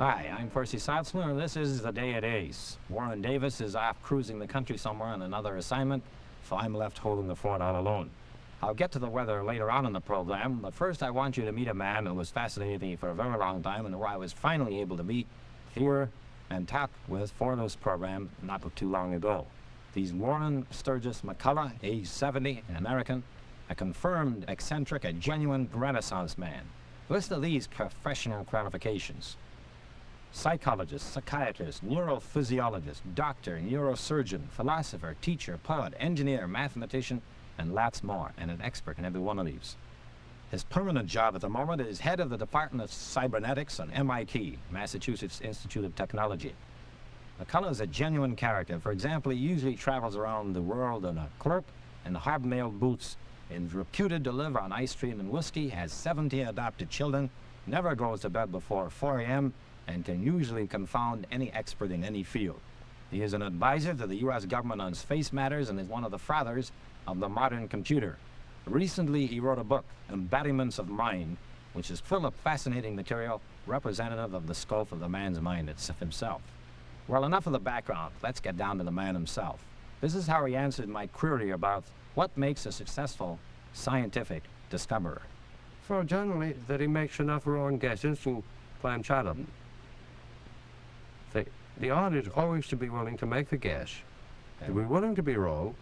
Hi, I'm Percy Saltzman, and this is The Day at Ace. Warren Davis is off cruising the country somewhere on another assignment, so I'm left holding the fort all alone. I'll get to the weather later on in the program, but first I want you to meet a man who was fascinating me for a very long time and who I was finally able to meet here and talk with for this program not too long ago. He's Warren Sturgis McCulloch, age 70, an American, a confirmed eccentric, a genuine Renaissance man. Listen to these professional qualifications: psychologist, psychiatrist, neurophysiologist, doctor, neurosurgeon, philosopher, teacher, poet, engineer, mathematician, and lots more, and an expert in every one of these. His permanent job at the moment is head of the Department of Cybernetics at MIT, Massachusetts Institute of Technology. McCulloch is a genuine character. For example, he usually travels around the world in a clerk in hobnailed boots, is reputed to live on ice cream and whiskey, has 17 adopted children, never goes to bed before 4 a.m., and can usually confound any expert in any field. He is an advisor to the U.S. government on space matters and is one of the fathers of the modern computer. Recently, he wrote a book, Embodiments of Mind, which is full of fascinating material representative of the scope of the man's mind himself. Well, enough of the background. Let's get down to the man himself. This is how he answered my query about what makes a successful scientific discoverer. So generally, that he makes enough wrong guesses to climb them. The art is always to be willing to make the guess, to be willing to be wrong,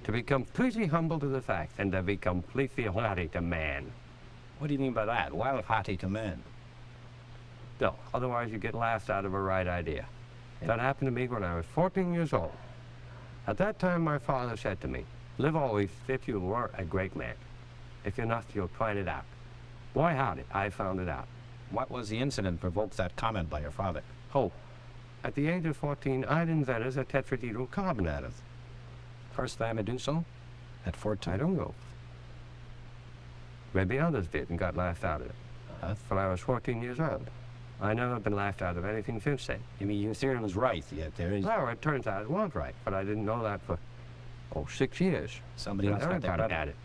to be completely humble to the fact, and to be completely haughty to man. What do you mean by that? Why haughty to man? No, otherwise you get laughed out of a right idea. That happened to me when I was 14 years old. At that time, my father said to me, "Live always if you were a great man. If you're not, you'll find it out." Boy, howdy, I found it out. What was the incident provoked that comment by your father? Oh, at the age of 14, I'd invented a tetrahedral carbon atom. First time to do so? At 14? I don't know. Maybe others did and got laughed out of it. When I was 14 years old. I never been laughed out of anything since then. You mean your theorem was right, yet there is... No, it turns out it was right, but I didn't know that for, 6 years. Somebody else got that at it.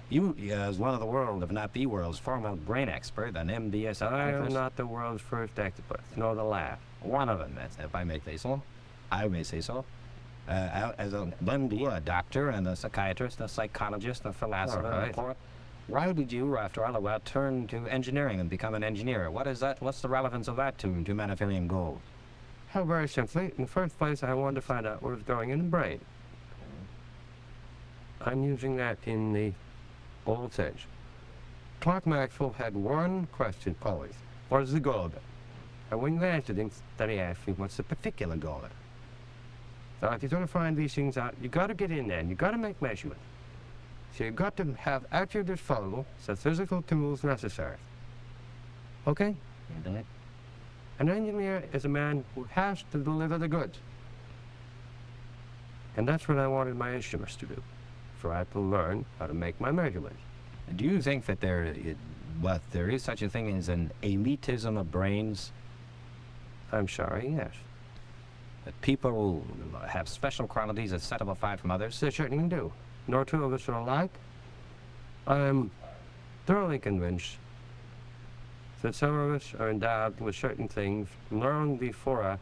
You, as one of the world, if not the world's foremost brain expert, an MDS... I am not the world's first expert, nor the last. One of them, if I may say so. I may say so. As a MD, a doctor, and a psychiatrist, a psychologist, a philosopher, and a poet. Why did you, after all of that, turn to engineering and become an engineer? What is that? What's the relevance of that to humanitarian goals? How very simply, in the first place, I wanted to find out what was going in the brain. I'm using that in the old sense. Clark Maxwell had one question always: what is the goal of it? And when you answered him, then he asked me, what's the particular goal of it? So if you're going to find these things out, you got to get in there and you got to make measurements. So you've got to have at your disposal the physical tools necessary. Okay? Mm-hmm. An engineer is a man who has to deliver the goods. And that's what I wanted my instruments to do. So I had to learn how to make my measurements. Do you think that there is such a thing as an elitism of brains? I'm sorry, yes. That people have special qualities that set them apart from others? They certainly do. No two of us are alike. I'm thoroughly convinced that some of us are endowed with certain things learned before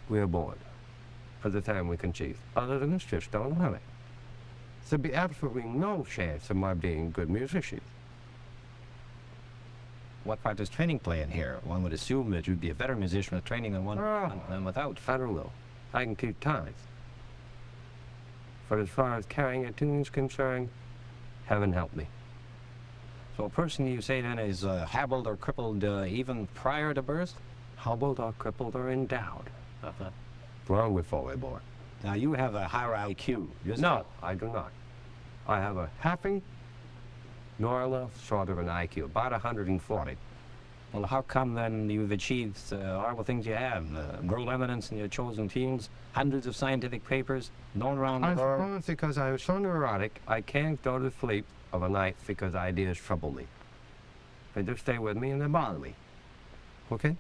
we are born, at the time we conceive. Other than us just don't have it. There'd be absolutely no chance of my being a good musician. What part does training play in here? One would assume that you'd be a better musician with training than without. I don't know. I can keep time. But as far as carrying a tune is concerned, heaven help me. So a person you say then is hobbled or crippled even prior to birth? Hobbled or crippled or endowed. Wrong with fully born. Now you have a higher IQ. No, I do not. I have a happy, normal sort of an IQ, about 140. Well, how come then you've achieved all the things you have? World eminence in your chosen fields, hundreds of scientific papers, known around the world? I suppose because I was so neurotic, I can't go to sleep of a night because ideas trouble me. They just stay with me and they bother me. Okay?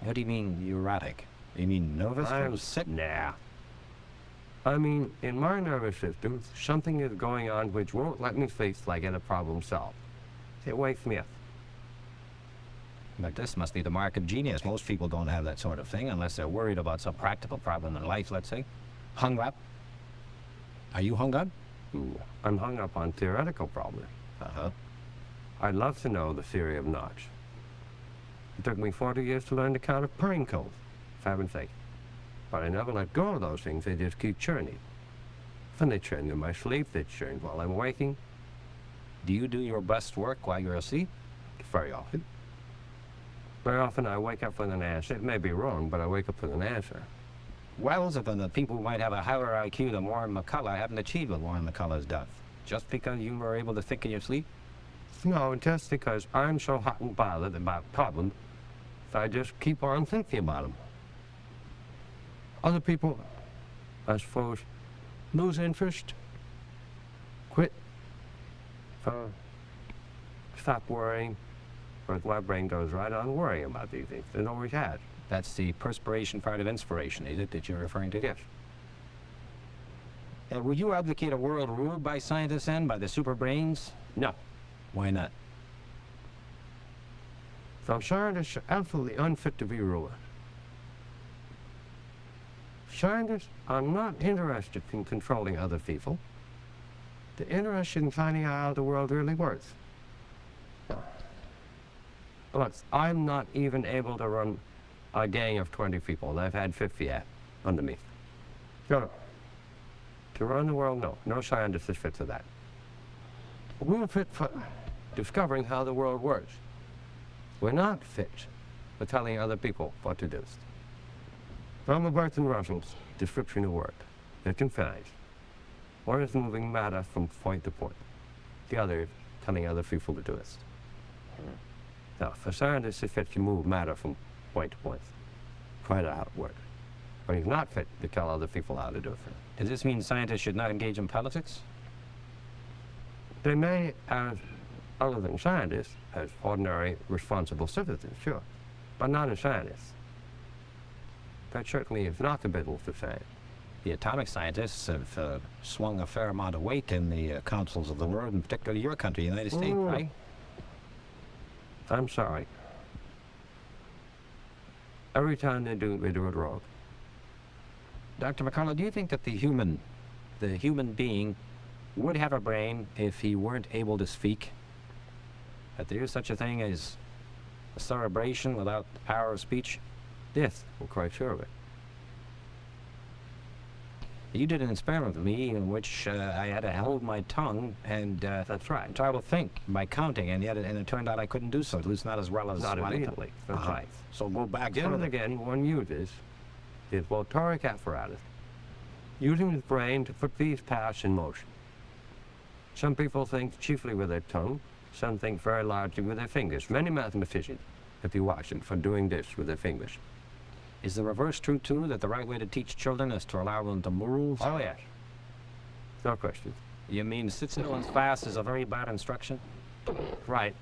What do you mean neurotic? You mean nervous? I'm sick. Nah. I mean, in my nervous system, something is going on which won't let me sleep till I get a problem solved. It wakes me up. But this must be the mark of genius. Most people don't have that sort of thing unless they're worried about some practical problem in life, let's say. Hung up? Are you hung up? I'm hung up on theoretical problems. Uh-huh. I'd love to know the theory of notch. It took me 40 years to learn to count a pine cone, for heaven's sake. But I never let go of those things. They just keep churning. Then they churn in my sleep, they churn while I'm waking. Do you do your best work while you're asleep? Very often. Very often I wake up with an answer. It may be wrong, but I wake up with an answer. Wells, if the people who might have a higher IQ than Warren McCulloch haven't achieved what Warren McCulloch's done. Just because you were able to think in your sleep? No, just because I'm so hot and bothered about problems, I just keep on thinking about them. Other people, I suppose, lose interest, quit, stop worrying, whereas my brain goes right on worrying about these things. It always has. That's the perspiration part of inspiration, is it, that you're referring to? Yes. Would you advocate a world ruled by scientists and by the super brains? No. Why not? So scientists are absolutely unfit to be rulers. Scientists are not interested in controlling other people. They're interested in finding out how the world really works. Look, I'm not even able to run a gang of 20 people. I've had 50 under me. So, to run the world, no. No scientist is fit for that. We're fit for discovering how the world works. We're not fit for telling other people what to do. From Bertrand Russell's description of work, it confines. One is moving matter from point to point. The other is telling other people to do it. Now, for scientists, it's fit to move matter from point to point. Find out how it works. But he's not fit to tell other people how to do it. Does this mean scientists should not engage in politics? They may, as other than scientists, as ordinary responsible citizens, sure, but not as scientists. That certainly is not the business of science. The atomic scientists have swung a fair amount of weight in the councils of the world, and particularly your country, the United States, right? I'm sorry. Every time they do it wrong. Dr. McCulloch, do you think that the human being would have a brain if he weren't able to speak? That there is such a thing as a cerebration without the power of speech? Yes, I'm quite sure of it. You did an experiment with me in which I had to hold my tongue and That's right. try to think by counting, and it turned out I couldn't do so, at least not as well as Not I thought. immediately. That's right. So go back Again and further. again, one uses his motoric apparatus, using his brain to put these paths in motion. Some people think chiefly with their tongue, some think very largely with their fingers. Many mathematicians, if you watch them, for doing this with their fingers. Is the reverse true, too, that the right way to teach children is to allow them to move? Oh, yes. No question. You mean sit still and fast is a very bad instruction? Right.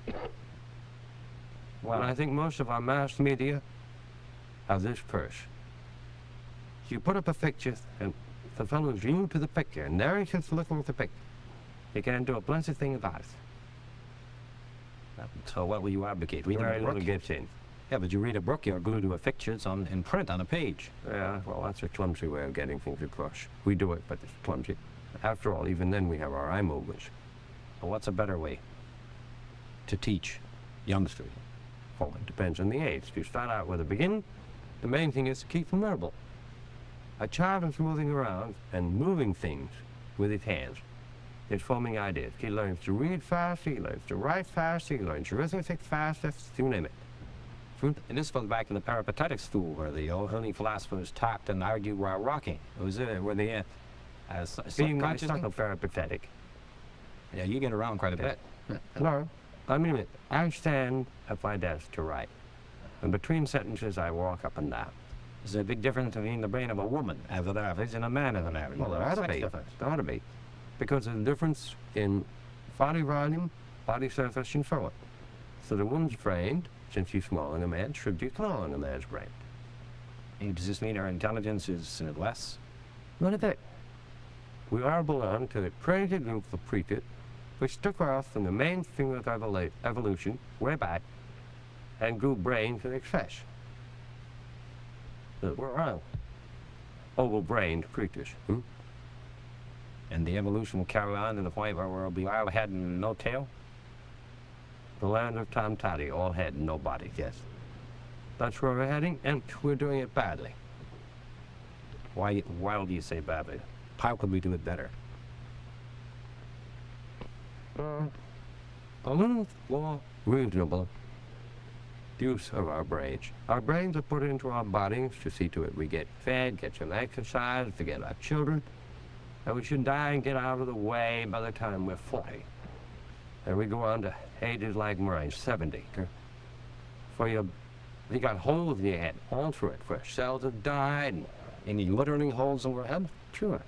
Well, I think most of our mass media have this curse. You put up a picture, and the fellow is glued to the picture, and there he sits looking at the picture. He can't do a blessed thing about it. So what will you advocate? Very Reading a little book? gets in. Yeah, but you read a book, you're glued to a picture. It's in print on a page. Yeah, well, that's a clumsy way of getting things across. We do it, but it's clumsy. After all, even then we have our eye movements. Well, what's a better way to teach youngsters? Well, it depends on the age. You start out with a beginning. The main thing is to keep them verbal. A child is moving around and moving things with his hands. He's forming ideas. He learns to read fast, he learns to write fast, he learns arithmetic fast, you name it. And this goes back to the peripatetic school where the early philosophers talked and argued while walking. It was where they Being it's not so peripatetic. Yeah, you get around quite a bit. No, I mean it. I stand at my desk to write. And between sentences, I walk up and down. There's a big difference between the brain of a woman as an average and a man as an average. Well, there ought to be. Difference. There ought to be. Because there's a difference in body volume, body surface, and so on. So the woman's brain, since she's smaller than a man, should be smaller than a man's brain. And does this mean our intelligence is less? Not a bit. We are belong to the primitive group of creatures which took off from the mainstream of evolution way back and grew brains and fish. That were oval-brained creatures. And the evolution will carry on to the point where we'll be all head and no tail? The land of Tom Toddy, all head and no body, yes. That's where we're heading, and we're doing it badly. Why do you say badly? How could we do it better? A little more reasonable use of our brains. Our brains are put into our bodies to see to it we get fed, get some exercise, to get our children, and we should die and get out of the way by the time we're 40. And we go on to ages like mine, 70. You got holes in your head, all through it, where cells have died. And Any literally holes in your head? sure,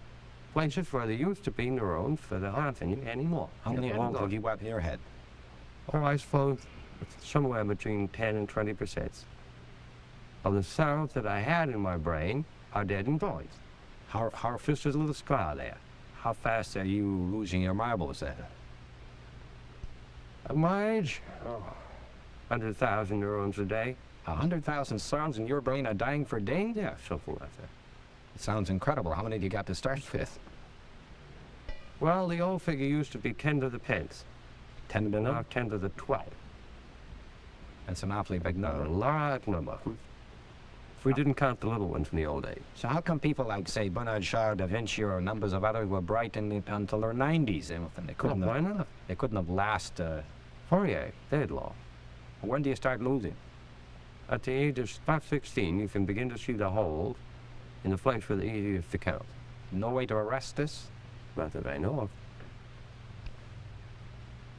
places where there used to be neurons that aren't anymore. How many holes have you got in your head? Oh, I suppose somewhere between 10 and 20% of the cells that I had in my brain are dead and gone. How Just a little scar there. How fast are you losing your marbles then? At my age, 100,000 neurons a day. 100,000 cells in your brain are dying per day? Yeah, something like that. It sounds incredible. How many do you got to start with? Well, the old figure used to be 10 to the 10th. 10 to the Now number? 10 to the 12th. That's an awfully big A number. large number. If we didn't count the little ones in the old days. So how come people like, say, Bernard Shaw, Da Vinci, or numbers of others were bright until their 90s? And they Well, couldn't why have, not? they couldn't have lasted. Fourier, dead law. When do you start losing? At the age of about 16, you can begin to see the holes in the place where the easiest to count. No way to arrest this? Not that I know of.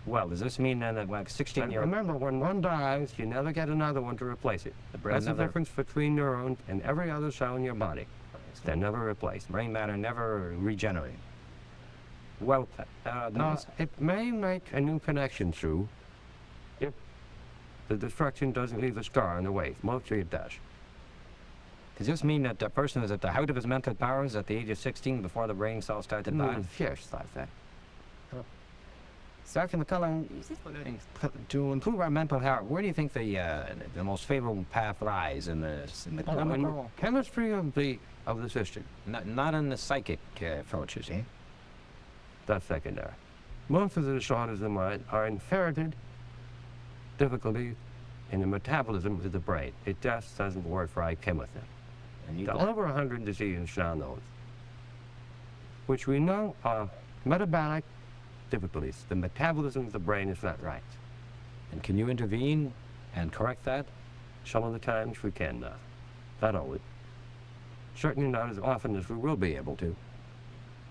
Well, does this mean then that like 16 And year remember, when one dies, you never get another one to replace it. brain That's the never- difference between neurons and every other cell in your body. They're never replaced. brain matter never regenerate? Well, Now, it may make a new connection through if the destruction doesn't leave a scar in the way. Mostly it does. does this mean that the person is at the height of his mental powers at the age of 16 before the brain cells start to die? Yes, like that. Dr. McCulloch, to improve our mental health, where do you think the most favorable path lies in the chemical? Chemistry of the system. Not in the psychic approaches, eh? That's secondary. Most of the disorders of the mind are inherited difficulties in the metabolism of the brain. It just doesn't work right chemically. And you There are over 100 diseases now known, which we know are metabolic difficulties. The metabolism of the brain is not right. and can you intervene and correct that? Some of the times we can, not always. Certainly not as often as we will be able to.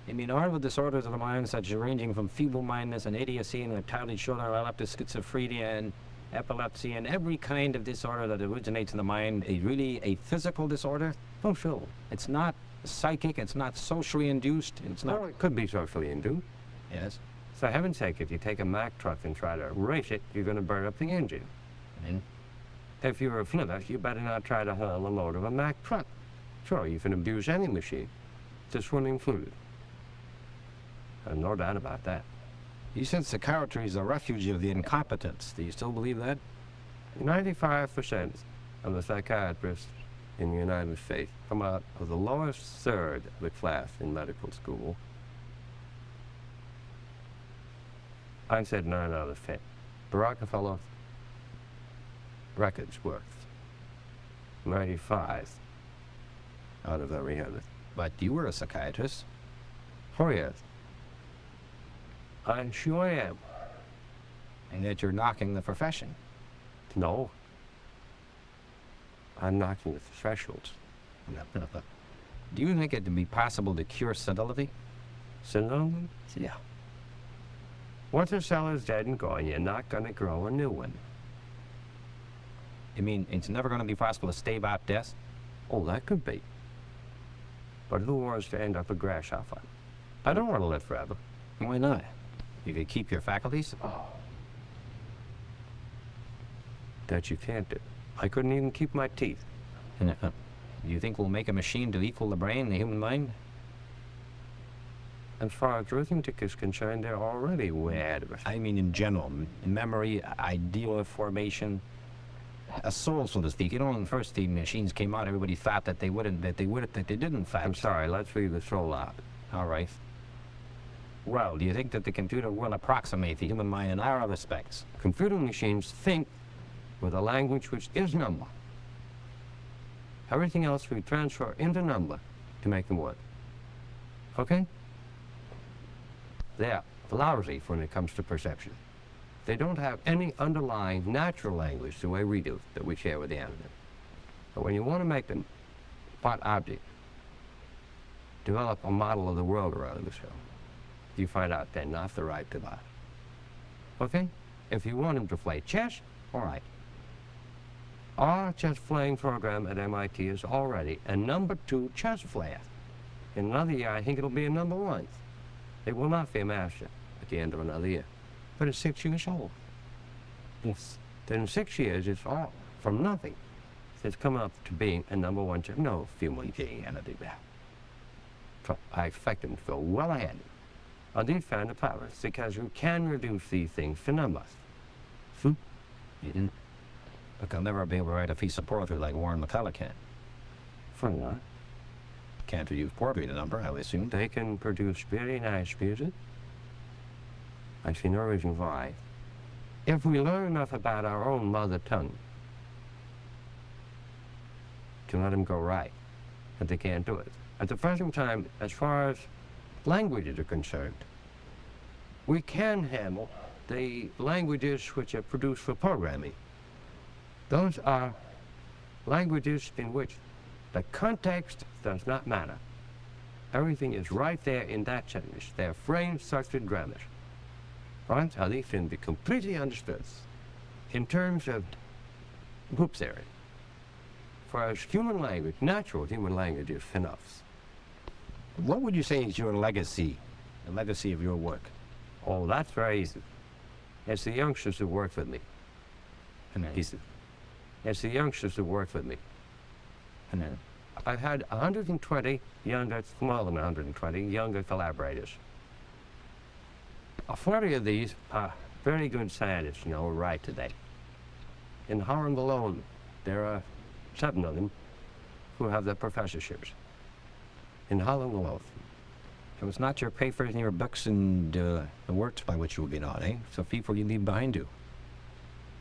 I mean, are the disorders of the mind such ranging from feeble-mindedness and idiocy and retarded shoulder up to schizophrenia and epilepsy and every kind of disorder that originates in the mind really a physical disorder? Oh, sure. It's not psychic, it's not socially induced, it's not... No, it could be socially induced. Yes. For heaven's sake, if you take a Mack truck and try to race it, you're going to burn up the engine. And If you're a flitter, you better not try to haul a load of a Mack truck. Sure, you can abuse any machine, this one included. There's no doubt about that. you said psychiatry is a refuge of the incompetents. Do you still believe that? 95% of the psychiatrists in the United States come out of the lowest third of the class in medical school. I said 9 out of 10. The Rockefeller records worth 95 out of every 100. But you were a psychiatrist. Oh, yes. I sure am. And yet you're knocking the profession. No. I'm knocking the thresholds. Do you think it'd be possible to cure senility? Syndrome? Yeah. Once a cell is dead and gone, you're not going to grow a new one. You mean it's never going to be possible to stave out death? Oh, that could be. But who wants to end up a grasshopper? I don't want to live forever. Why not? You could keep your faculties? That you can't do. I couldn't even keep my teeth. Do you think we'll make a machine to equal the brain, the human mind? As far as arithmetic is concerned, they're already way ahead of us. I mean in general, memory, ideal formation. a soul, so to speak. You know, when the first the machines came out, everybody thought that they did in fact. I'm sorry, let's leave the soul out. All right. Well, do you think that the computer will approximate the human mind in our respects? Computer machines think with a language which is number. Everything else we transfer into number to make them work. Okay? They're lousy when it comes to perception. They don't have any underlying natural language the way we do, that we share with the animal. But when you want to make them part object, develop a model of the world around the show, you find out they're not the right device. Okay? If you want them to play chess, all right. Our chess playing program at MIT is already a #2 chess player. In another year, I think it'll be a #1. It will not be a master at the end of another year. But it's 6 years old. Yes. Then in 6 years, it's all from nothing. It's come up to being a #1 chess. No human being can do that. So I expect them to go well ahead on these kind of powers because we can reduce these things to numbers. You didn't? Look, I'll never be able to write a piece of poetry like Warren McCulloch can. For what? Can't reduce poetry to number, I would assume. They can produce very nice music. I see no reason why. If we learn enough about our own mother tongue to let them go right, but they can't do it. At the present time, as far as languages are concerned, we can handle the languages which are produced for programming. Those are languages in which the context does not matter. Everything is right there in that sentence. They're frame-structured grammar. Right? How these can be completely understood in terms of group theory. For as human language, natural human language is enough. What would you say is your legacy, the legacy of your work? Oh, that's very easy. It's the youngsters who work with me. And then, It's the youngsters who work with me. and then, I've had 120 younger, more than 120 younger collaborators. 40 of these are very good scientists, who write today. In Holland alone, there are 7 of them who have their professorships. In Holland alone. so it's not your papers and your books and the works by which you will be known, eh? So people you leave behind you.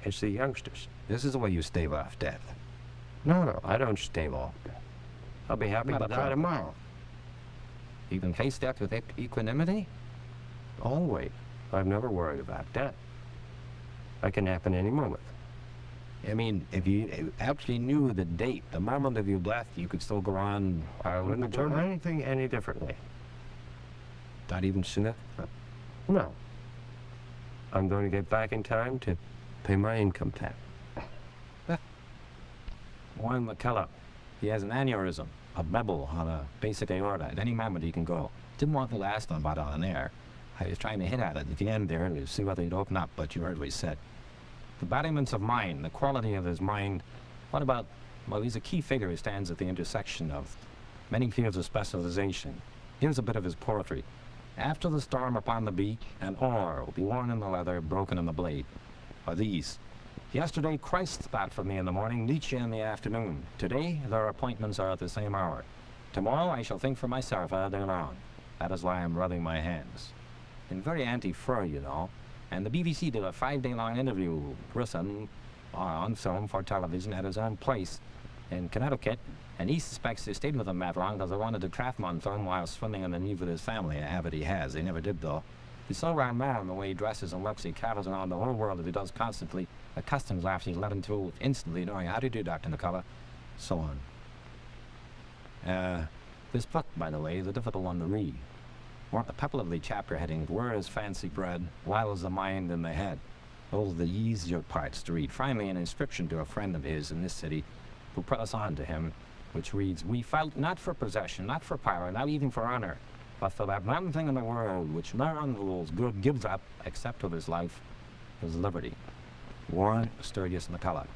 It's the youngsters. This is the way you stave off death. No, I don't stave off. I'll be happy Not to a die problem. tomorrow. You can face death with equanimity? Always. I've never worried about that. That can happen any moment. I mean, if you actually knew the date, the moment of your death, you could still go on. I wouldn't do anything any differently. Not even sooner? No. I'm going to get back in time to pay my income tax. Warren McCulloch, he has an aneurysm, a bevel on a basic aorta. At any moment he can go. Didn't want the last one about on air. I was trying to hit at it at the end there to see whether he'd open up, but you heard what he said. The embodiments of mind, the quality of his mind. What about, well, he's a key figure who stands at the intersection of many fields of specialization. Here's a bit of his poetry. After the storm upon the beach, an oar will be worn in the leather, broken in the blade. Are these. Yesterday, Christ spat for me in the morning, Nietzsche in the afternoon. Today, their appointments are at the same hour. Tomorrow, I shall think for myself all day long. That is why I'm rubbing my hands. And very anti-fur, And the BBC did a 5-day-long interview with Grissom on film for television at his own place in Connecticut. And he suspects they stayed with him that long because they wanted to trap him on film while swimming in the Neve with his family, a habit he has. They never did, though. He's so round man the way he dresses and looks, he catches around the whole world that he does constantly. The customs officers let him through instantly, knowing how do you do, Dr. McCulloch? So on. This book, by the way, is a difficult one to read. A couple of the chapter headings: where is fancy bred? Why was the mind in the head? Those are the easier parts to read. Finally, an inscription to a friend of his in this city who put us on to him, which reads, "We fight not for possession, not for power, not even for honor, but for that one thing in the world which none rules good gives up, except with his life, his liberty." Warren Sturgis McCulloch.